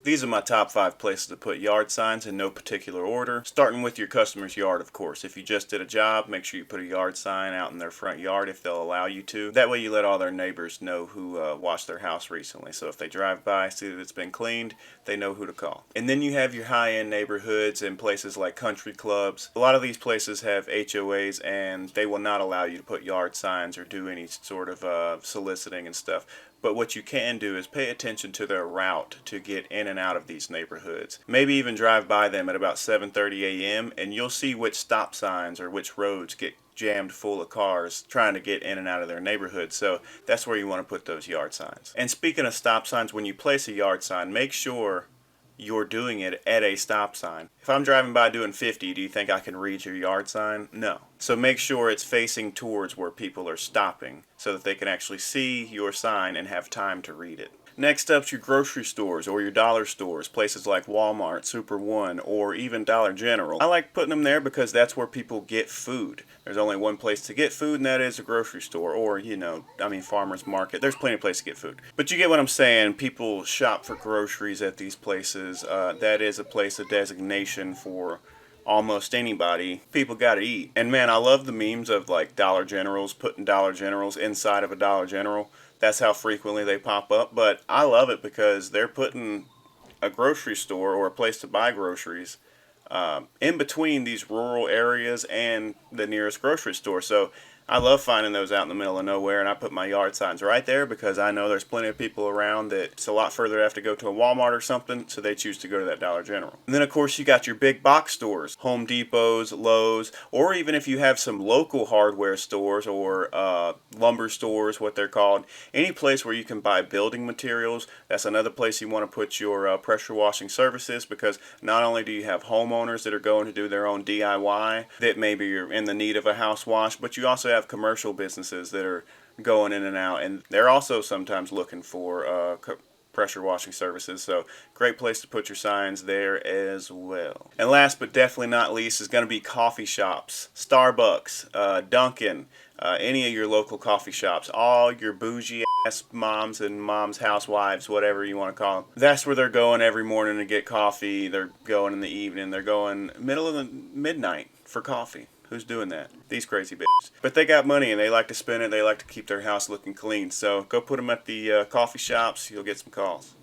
These are my top 5 places to put yard signs in no particular order, starting with your customer's yard, of course. If you just did a job, make sure you put a yard sign out in their front yard if they'll allow you to. That way you let all their neighbors know who washed their house recently. So if they drive by, see that it's been cleaned, they know who to call. And then you have your high-end neighborhoods and places like country clubs. A lot of these places have HOAs and they will not allow you to put yard signs or do any sort of soliciting and stuff. But what you can do is pay attention to their route to get in and out of these neighborhoods. Maybe even drive by them at about 7:30 a.m. and you'll see which stop signs or which roads get jammed full of cars trying to get in and out of their neighborhood. So that's where you want to put those yard signs. And speaking of stop signs, when you place a yard sign, make sure you're doing it at a stop sign. If I'm driving by doing 50, do you think I can read your yard sign? No. So make sure it's facing towards where people are stopping so that they can actually see your sign and have time to read it. Next up's your grocery stores or your dollar stores, places like Walmart, Super One, or even Dollar General. I like putting them there because that's where people get food. There's only one place to get food, and that is a grocery store or, farmer's market. There's plenty of places to get food. But you get what I'm saying. People shop for groceries at these places. That is a place of designation for almost anybody. People gotta eat. And man, I love the memes of like Dollar Generals putting Dollar Generals inside of a Dollar General. That's how frequently they pop up. But I love it because they're putting a grocery store or a place to buy groceries in between these rural areas and the nearest grocery store. So I love finding those out in the middle of nowhere, and I put my yard signs right there because I know there's plenty of people around that it's a lot further to have to go to a Walmart or something, so they choose to go to that Dollar General. And then, of course, you got your big box stores, Home Depots, Lowe's, or even if you have some local hardware stores or lumber stores, what they're called, any place where you can buy building materials. That's another place you want to put your pressure washing services because not only do you have homeowners that are going to do their own DIY that maybe you're in the need of a house wash, but you also have commercial businesses that are going in and out, and they're also sometimes looking for pressure washing services. So great place to put your signs there as well. And last but definitely not least is going to be coffee shops, Starbucks, Dunkin', any of your local coffee shops, all your bougie ass moms and moms housewives, whatever you want to call them. That's where they're going every morning to get coffee. They're going in the evening. They're going middle of the midnight for coffee. Who's doing that? These crazy bitches. But they got money and they like to spend it. They like to keep their house looking clean. So go put them at the coffee shops. You'll get some calls.